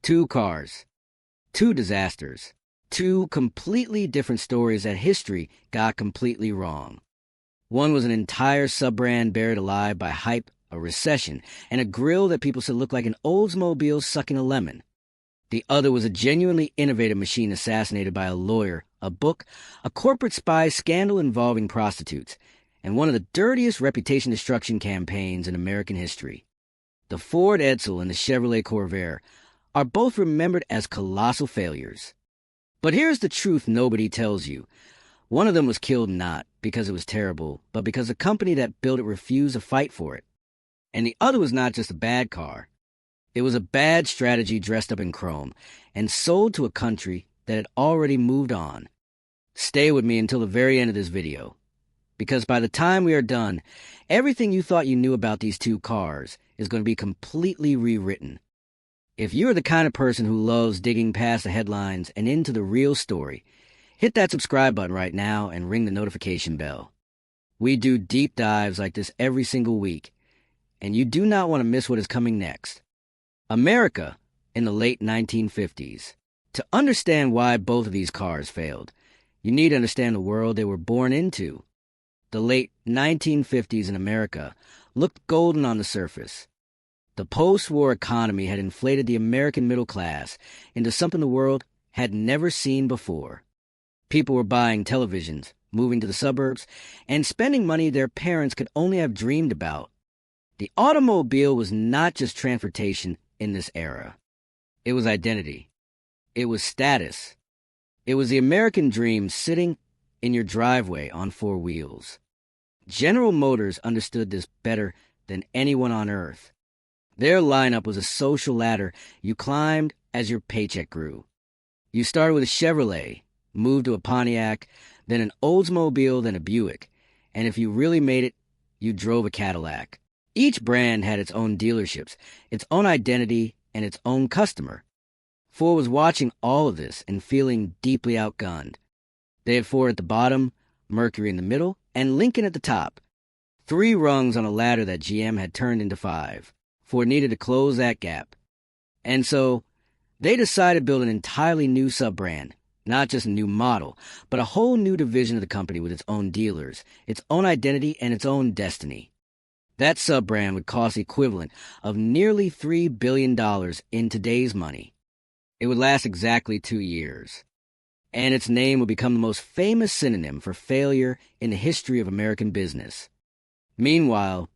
Two cars, two disasters, two completely different stories that history got completely wrong. One was an entire sub-brand buried alive by hype, a recession, and a grill that people said looked like an Oldsmobile sucking a lemon. The other was a genuinely innovative machine assassinated by a lawyer, a book, a corporate spy scandal involving prostitutes, and one of the dirtiest reputation destruction campaigns in American history. The Ford Edsel and the Chevrolet Corvair are both remembered as colossal failures. But here's the truth nobody tells you. One of them was killed not because it was terrible, but because the company that built it refused to fight for it. And the other was not just a bad car. It was a bad strategy dressed up in chrome and sold to a country that had already moved on. Stay with me until the very end of this video, because by the time we are done, everything you thought you knew about these two cars is going to be completely rewritten. If you're the kind of person who loves digging past the headlines and into the real story, hit that subscribe button right now and ring the notification bell. We do deep dives like this every single week, and you do not want to miss what is coming next. America in the late 1950s. To understand why both of these cars failed, you need to understand the world they were born into. The late 1950s in America looked golden on the surface. The post-war economy had inflated the American middle class into something the world had never seen before. People were buying televisions, moving to the suburbs, and spending money their parents could only have dreamed about. The automobile was not just transportation in this era. It was identity. It was status. It was the American dream sitting in your driveway on four wheels. General Motors understood this better than anyone on earth. Their lineup was a social ladder you climbed as your paycheck grew. You started with a Chevrolet, moved to a Pontiac, then an Oldsmobile, then a Buick, and if you really made it, you drove a Cadillac. Each brand had its own dealerships, its own identity, and its own customer. Ford was watching all of this and feeling deeply outgunned. They had Ford at the bottom, Mercury in the middle, and Lincoln at the top. 3 rungs on a ladder that GM had turned into 5. Ford needed to close that gap. And so, they decided to build an entirely new sub-brand. Not just a new model, but a whole new division of the company with its own dealers, its own identity, and its own destiny. That sub-brand would cost the equivalent of nearly $3 billion in today's money. It would last exactly 2 years. And its name would become the most famous synonym for failure in the history of American business. Meanwhile,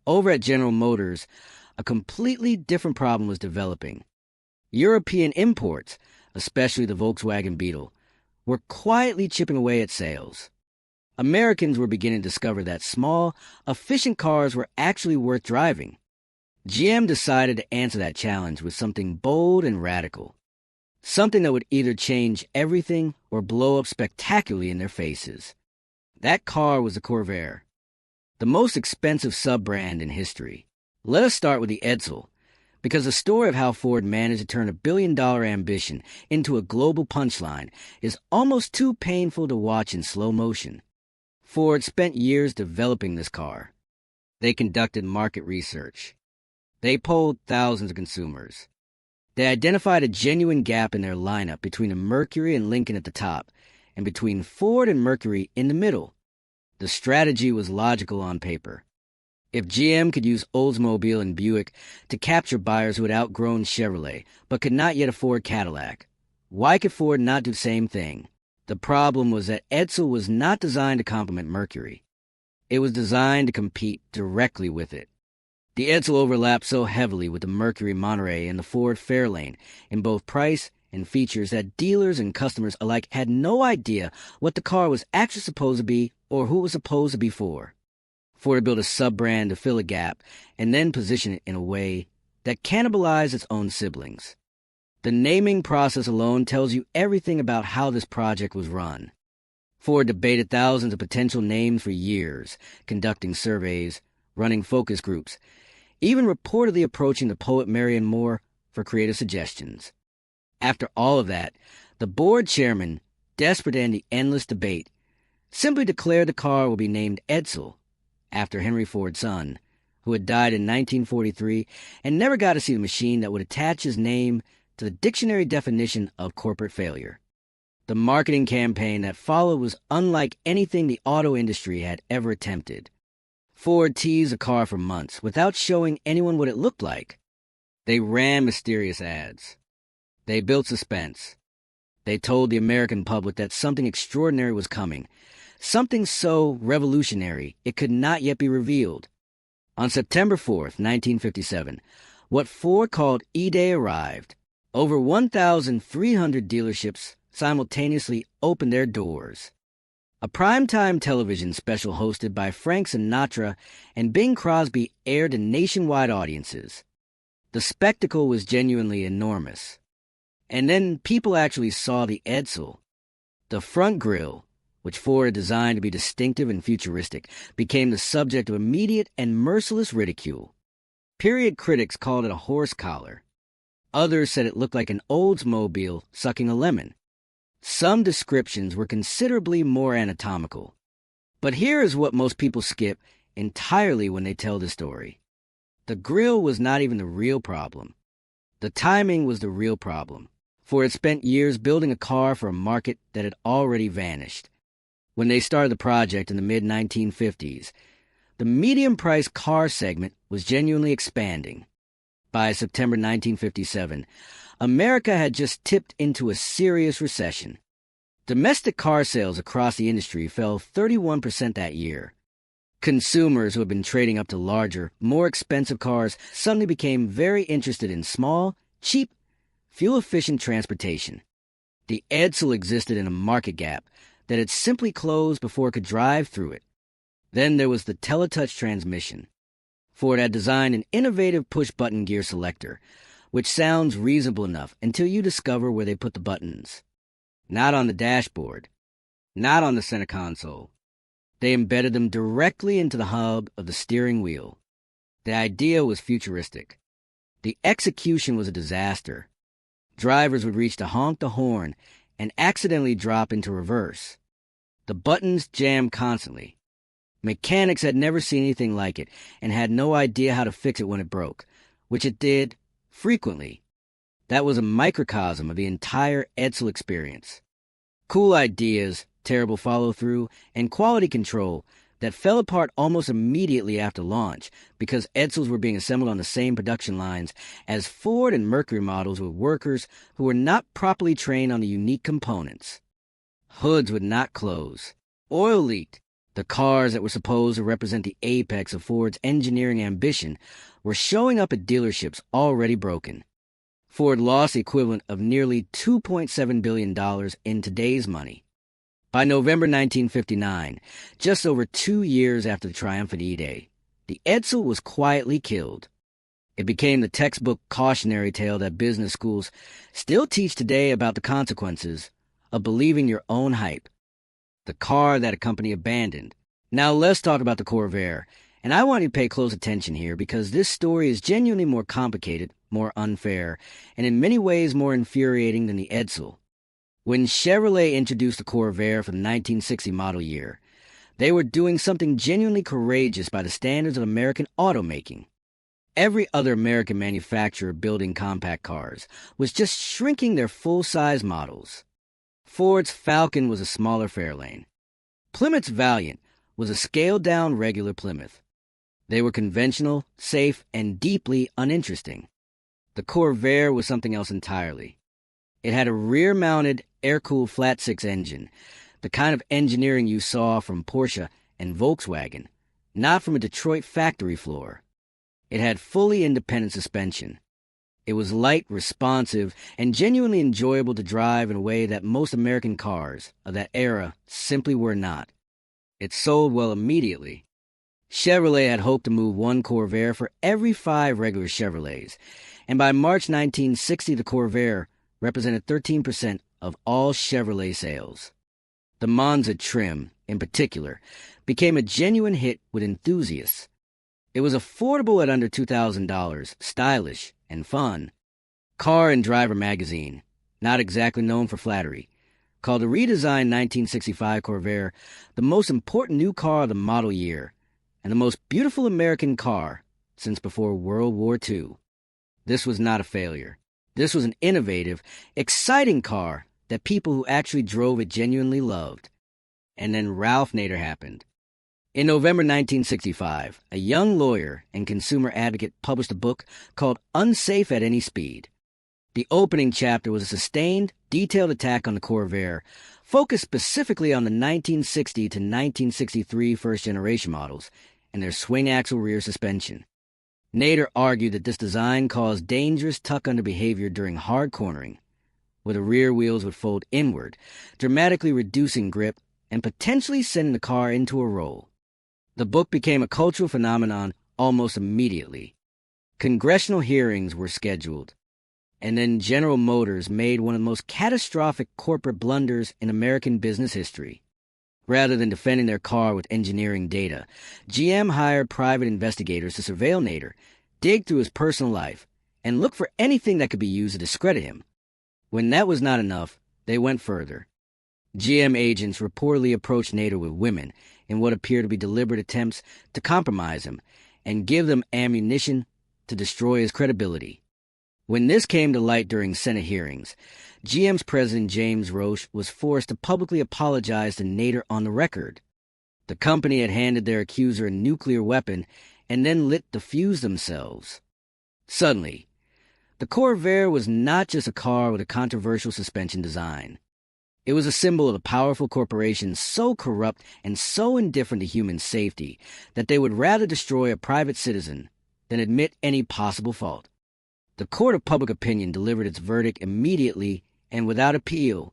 over at General Motors, a completely different problem was developing. European imports, especially the Volkswagen Beetle, were quietly chipping away at sales. Americans were beginning to discover that small, efficient cars were actually worth driving. GM decided to answer that challenge with something bold and radical. Something that would either change everything or blow up spectacularly in their faces. That car was the Corvair, the most expensive sub-brand in history. Let us start with the Edsel, because the story of how Ford managed to turn a billion-dollar ambition into a global punchline is almost too painful to watch in slow motion. Ford spent years developing this car. They conducted market research. They polled thousands of consumers. They identified a genuine gap in their lineup between a Mercury and Lincoln at the top, and between Ford and Mercury in the middle. The strategy was logical on paper. If GM could use Oldsmobile and Buick to capture buyers who had outgrown Chevrolet but could not yet afford Cadillac, why could Ford not do the same thing? The problem was that Edsel was not designed to complement Mercury. It was designed to compete directly with it. The Edsel overlapped so heavily with the Mercury Monterey and the Ford Fairlane in both price and features that dealers and customers alike had no idea what the car was actually supposed to be or who it was supposed to be for. Ford built a sub-brand to fill a gap and then position it in a way that cannibalized its own siblings. The naming process alone tells you everything about how this project was run. Ford debated thousands of potential names for years, conducting surveys, running focus groups, even reportedly approaching the poet Marion Moore for creative suggestions. After all of that, the board chairman, desperate to end the endless debate, simply declared the car will be named Edsel, after Henry Ford's son, who had died in 1943 and never got to see the machine that would attach his name to the dictionary definition of corporate failure. The marketing campaign that followed was unlike anything the auto industry had ever attempted. Ford teased the car for months without showing anyone what it looked like. They ran mysterious ads. They built suspense. They told the American public that something extraordinary was coming, something so revolutionary it could not yet be revealed. On September 4th, 1957, what Ford called E-Day arrived. Over 1,300 dealerships simultaneously opened their doors. A primetime television special hosted by Frank Sinatra and Bing Crosby aired to nationwide audiences. The spectacle was genuinely enormous. And then people actually saw the Edsel. The front grille, which Ford had designed to be distinctive and futuristic, became the subject of immediate and merciless ridicule. Period critics called it a horse collar. Others said it looked like an Oldsmobile sucking a lemon. Some descriptions were considerably more anatomical. But here is what most people skip entirely when they tell the story. The grille was not even the real problem. The timing was the real problem. Ford had spent years building a car for a market that had already vanished. When they started the project in the mid-1950s, the medium-priced car segment was genuinely expanding. By September 1957, America had just tipped into a serious recession. Domestic car sales across the industry fell 31% that year. Consumers who had been trading up to larger, more expensive cars suddenly became very interested in small, cheap, fuel-efficient transportation. The Edsel existed in a market gap that had simply closed before it could drive through it. Then there was the Teletouch transmission. Ford had designed an innovative push-button gear selector, which sounds reasonable enough until you discover where they put the buttons. Not on the dashboard. Not on the center console. They embedded them directly into the hub of the steering wheel. The idea was futuristic. The execution was a disaster. Drivers would reach to honk the horn and accidentally drop into reverse. The buttons jammed constantly. Mechanics had never seen anything like it and had no idea how to fix it when it broke, which it did frequently. That was a microcosm of the entire Edsel experience. Cool ideas, terrible follow-through, and quality control that fell apart almost immediately after launch because Edsels were being assembled on the same production lines as Ford and Mercury models with workers who were not properly trained on the unique components. Hoods would not close. Oil leaked. The cars that were supposed to represent the apex of Ford's engineering ambition were showing up at dealerships already broken. Ford lost the equivalent of nearly $2.7 billion in today's money. By November 1959, just over 2 years after the triumphant E-Day, the Edsel was quietly killed. It became the textbook cautionary tale that business schools still teach today about the consequences of believing your own hype. The car that a company abandoned. Now let's talk about the Corvair, and I want you to pay close attention here because this story is genuinely more complicated, more unfair, and in many ways more infuriating than the Edsel. When Chevrolet introduced the Corvair for the 1960 model year, they were doing something genuinely courageous by the standards of American automaking. Every other American manufacturer building compact cars was just shrinking their full-size models. Ford's Falcon was a smaller Fairlane. Plymouth's Valiant was a scaled-down regular Plymouth. They were conventional, safe, and deeply uninteresting. The Corvair was something else entirely. It had a rear-mounted, air-cooled flat-six engine, the kind of engineering you saw from Porsche and Volkswagen, not from a Detroit factory floor. It had fully independent suspension. It was light, responsive, and genuinely enjoyable to drive in a way that most American cars of that era simply were not. It sold well immediately. Chevrolet had hoped to move one Corvair for every 5 regular Chevrolets, and by March 1960 the Corvair represented 13% of all Chevrolet sales. The Monza trim, in particular, became a genuine hit with enthusiasts. It was affordable at under $2,000, stylish, and fun. Car and Driver magazine, not exactly known for flattery, called the redesigned 1965 Corvair the most important new car of the model year and the most beautiful American car since before World War II. This was not a failure. This was an innovative, exciting car that people who actually drove it genuinely loved. And then Ralph Nader happened. In November 1965, a young lawyer and consumer advocate published a book called Unsafe at Any Speed. The opening chapter was a sustained, detailed attack on the Corvair, focused specifically on the 1960 to 1963 first-generation models and their swing-axle rear suspension. Nader argued that this design caused dangerous tuck-under behavior during hard cornering, where the rear wheels would fold inward, dramatically reducing grip and potentially sending the car into a roll. The book became a cultural phenomenon almost immediately. Congressional hearings were scheduled, and then General Motors made one of the most catastrophic corporate blunders in American business history. Rather than defending their car with engineering data, GM hired private investigators to surveil Nader, dig through his personal life, and look for anything that could be used to discredit him. When that was not enough, they went further. GM agents reportedly approached Nader with women in what appeared to be deliberate attempts to compromise him and give them ammunition to destroy his credibility. When this came to light during Senate hearings, GM's president James Roche was forced to publicly apologize to Nader on the record. The company had handed their accuser a nuclear weapon and then lit the fuse themselves. Suddenly, the Corvair was not just a car with a controversial suspension design. It was a symbol of a powerful corporation so corrupt and so indifferent to human safety that they would rather destroy a private citizen than admit any possible fault. The court of public opinion delivered its verdict immediately and without appeal.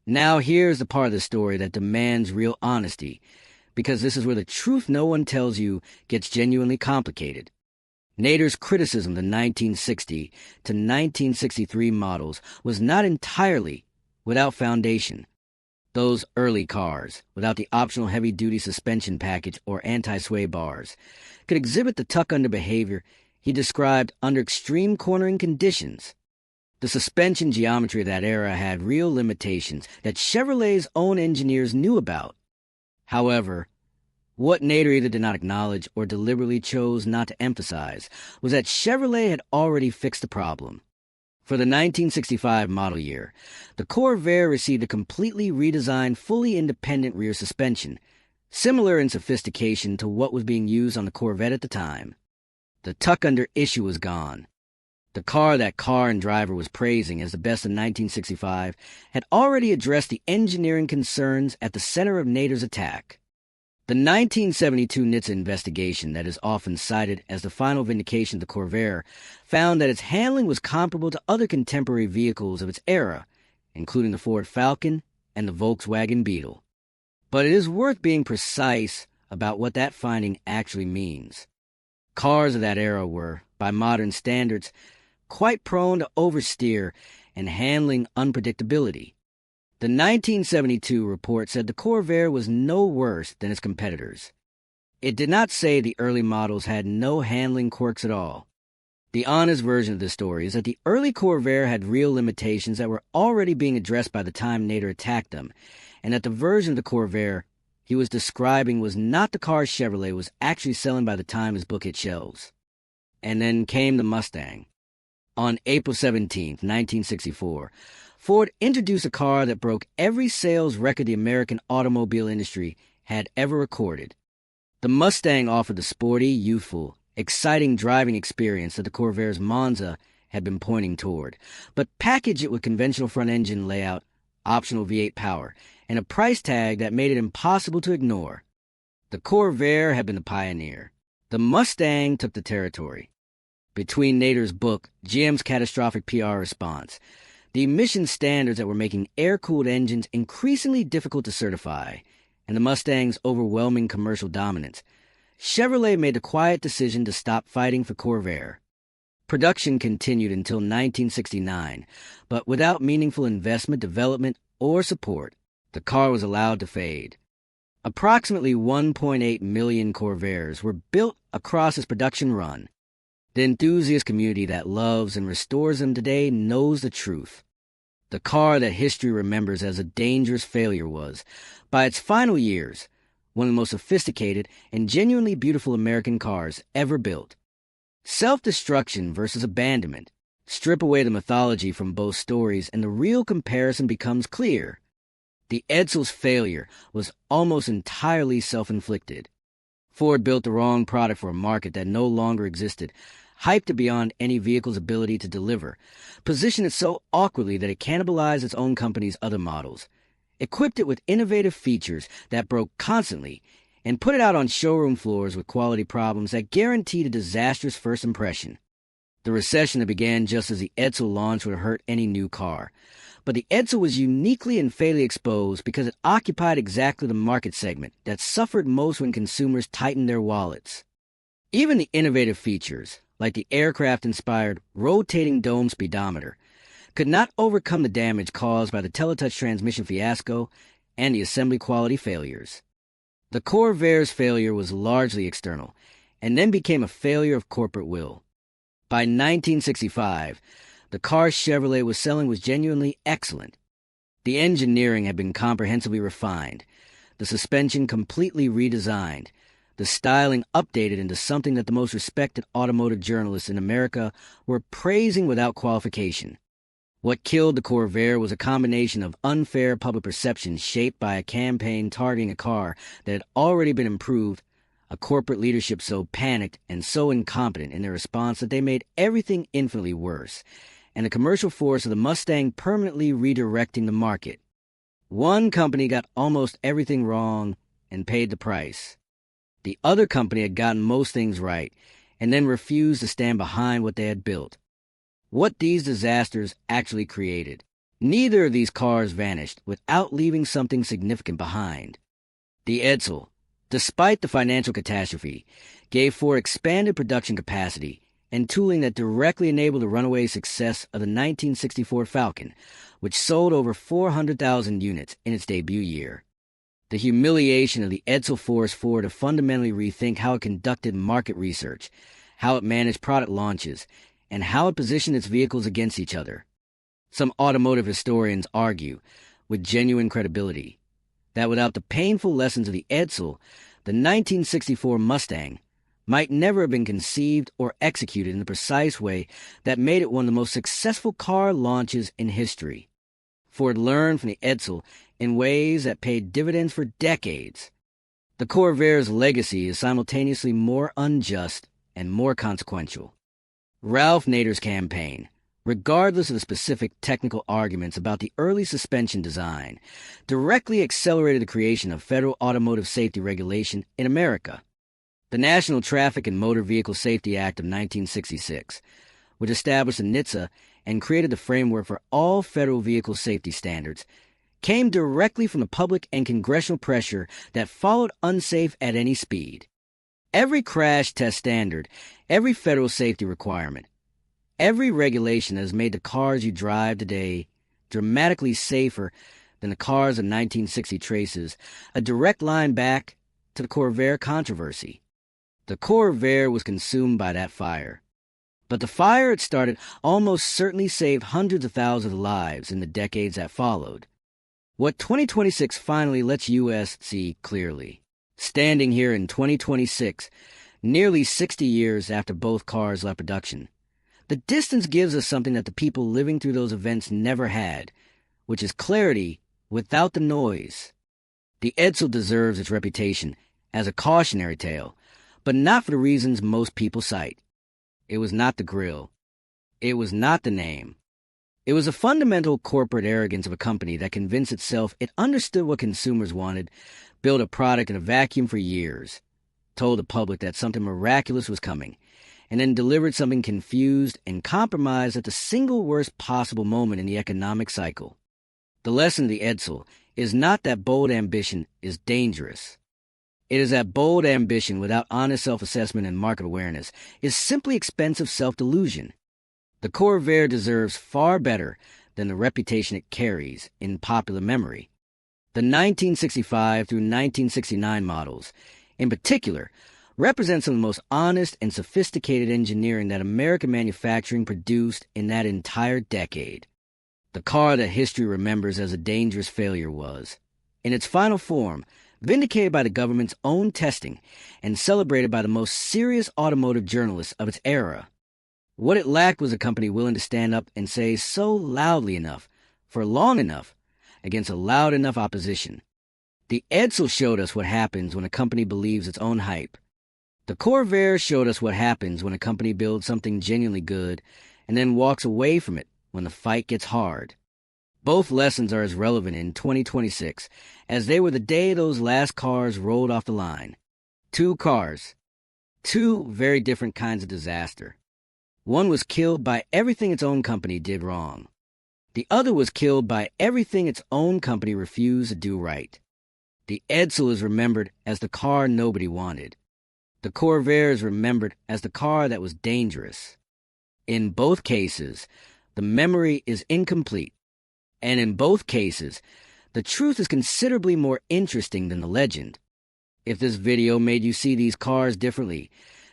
Now here's the part of the story that demands real honesty, because this is where the truth no one tells you gets genuinely complicated. Nader's criticism of the 1960 to 1963 models was not entirely without foundation. Those early cars, without the optional heavy-duty suspension package or anti-sway bars, could exhibit the tuck-under behavior he described under extreme cornering conditions. The suspension geometry of that era had real limitations that Chevrolet's own engineers knew about. However, what Nader either did not acknowledge or deliberately chose not to emphasize was that Chevrolet had already fixed the problem. For the 1965 model year, the Corvair received a completely redesigned, fully independent rear suspension, similar in sophistication to what was being used on the Corvette at the time. The tuck-under issue was gone. The car that Carr and Driver was praising as the best in 1965 had already addressed the engineering concerns at the center of Nader's attack. The 1972 NHTSA investigation that is often cited as the final vindication of the Corvair found that its handling was comparable to other contemporary vehicles of its era, including the Ford Falcon and the Volkswagen Beetle. But it is worth being precise about what that finding actually means. Cars of that era were, by modern standards, quite prone to oversteer and handling unpredictability. The 1972 report said the Corvair was no worse than its competitors. It did not say the early models had no handling quirks at all. The honest version of the story is that the early Corvair had real limitations that were already being addressed by the time Nader attacked them, and that the version of the Corvair he was describing was not the car Chevrolet was actually selling by the time his book hit shelves. And then came the Mustang. On April 17, 1964, Ford introduced a car that broke every sales record the American automobile industry had ever recorded. The Mustang offered the sporty, youthful, exciting driving experience that the Corvair's Monza had been pointing toward, but packaged it with conventional front-engine layout, optional V8 power, and a price tag that made it impossible to ignore. The Corvair had been the pioneer. The Mustang took the territory. Between Nader's book, GM's catastrophic PR response, the emission standards that were making air-cooled engines increasingly difficult to certify, and the Mustang's overwhelming commercial dominance, Chevrolet made the quiet decision to stop fighting for Corvair. Production continued until 1969, but without meaningful investment, development, or support, the car was allowed to fade. Approximately 1.8 million Corvairs were built across its production run. The enthusiast community that loves and restores them today knows the truth. The car that history remembers as a dangerous failure was, by its final years, one of the most sophisticated and genuinely beautiful American cars ever built. Self-destruction versus abandonment, Strip away the mythology from both stories and the real comparison becomes clear. The Edsel's failure was almost entirely self-inflicted. Ford built the wrong product for a market that no longer existed, hyped it beyond any vehicle's ability to deliver, positioned it so awkwardly that it cannibalized its own company's other models, equipped it with innovative features that broke constantly, and put it out on showroom floors with quality problems that guaranteed a disastrous first impression. The recession that began just as the Edsel launch would hurt any new car. But the Edsel was uniquely and fatally exposed because it occupied exactly the market segment that suffered most when consumers tightened their wallets. Even the innovative features, like the aircraft-inspired rotating dome speedometer, could not overcome the damage caused by the teletouch transmission fiasco and the assembly quality failures. The Corvair's failure was largely external, and then became a failure of corporate will. By 1965, the car Chevrolet was selling was genuinely excellent. The engineering had been comprehensively refined, the suspension completely redesigned, the styling updated into something that the most respected automotive journalists in America were praising without qualification. What killed the Corvair was a combination of unfair public perception shaped by a campaign targeting a car that had already been improved, a corporate leadership so panicked and so incompetent in their response that they made everything infinitely worse, and the commercial force of the Mustang permanently redirecting the market. One company got almost everything wrong and paid the price. The other company had gotten most things right and then refused to stand behind what they had built. What these disasters actually created. Neither of these cars vanished without leaving something significant behind. The Edsel, despite the financial catastrophe, gave Ford expanded production capacity and tooling that directly enabled the runaway success of the 1964 Falcon, which sold over 400,000 units in its debut year. The humiliation of the Edsel forced Ford to fundamentally rethink how it conducted market research, how it managed product launches, and how it positioned its vehicles against each other. Some automotive historians argue, with genuine credibility, that without the painful lessons of the Edsel, the 1964 Mustang might never have been conceived or executed in the precise way that made it one of the most successful car launches in history. Ford learned from the Edsel in ways that paid dividends for decades. The Corvair's legacy is simultaneously more unjust and more consequential. Ralph Nader's campaign, regardless of the specific technical arguments about the early suspension design, directly accelerated the creation of federal automotive safety regulation in America. The National Traffic and Motor Vehicle Safety Act of 1966, which established the NHTSA and created the framework for all federal vehicle safety standards, came directly from the public and congressional pressure that followed unsafe at any speed. Every crash test standard, every federal safety requirement, every regulation that has made the cars you drive today dramatically safer than the cars of 1960 traces a direct line back to the Corvair controversy. The Corvair was consumed by that fire. But the fire it started almost certainly saved hundreds of thousands of lives in the decades that followed. What 2026 finally lets us see clearly. Standing here in 2026, nearly 60 years after both cars left production, the distance gives us something that the people living through those events never had, which is clarity without the noise. The Edsel deserves its reputation as a cautionary tale, but not for the reasons most people cite. It was not the grille. It was not the name. It was a fundamental corporate arrogance of a company that convinced itself it understood what consumers wanted, built a product in a vacuum for years, told the public that something miraculous was coming, and then delivered something confused and compromised at the single worst possible moment in the economic cycle. The lesson of the Edsel is not that bold ambition is dangerous. It is that bold ambition without honest self-assessment and market awareness is simply expensive self-delusion. The Corvair deserves far better than the reputation it carries in popular memory. The 1965 through 1969 models, in particular, represent some of the most honest and sophisticated engineering that American manufacturing produced in that entire decade. The car that history remembers as a dangerous failure was, in its final form, vindicated by the government's own testing and celebrated by the most serious automotive journalists of its era. What it lacked was a company willing to stand up and say so loudly enough, for long enough, against a loud enough opposition. The Edsel showed us what happens when a company believes its own hype. The Corvair showed us what happens when a company builds something genuinely good and then walks away from it when the fight gets hard. Both lessons are as relevant in 2026 as they were the day those last cars rolled off the line. 2 cars. 2 very different kinds of disaster. One was killed by everything its own company did wrong. The other was killed by everything its own company refused to do right. The Edsel is remembered as the car nobody wanted. The Corvair is remembered as the car that was dangerous. In both cases, the memory is incomplete. And in both cases, the truth is considerably more interesting than the legend. If this video made you see these cars differently,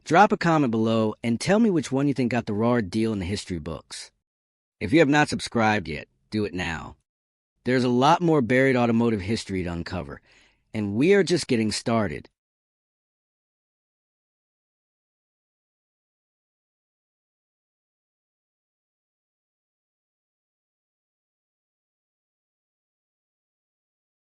drop a comment below and tell me which one you think got the raw deal in the history books. If you have not subscribed yet, do it now. There's a lot more buried automotive history to uncover, and we are just getting started.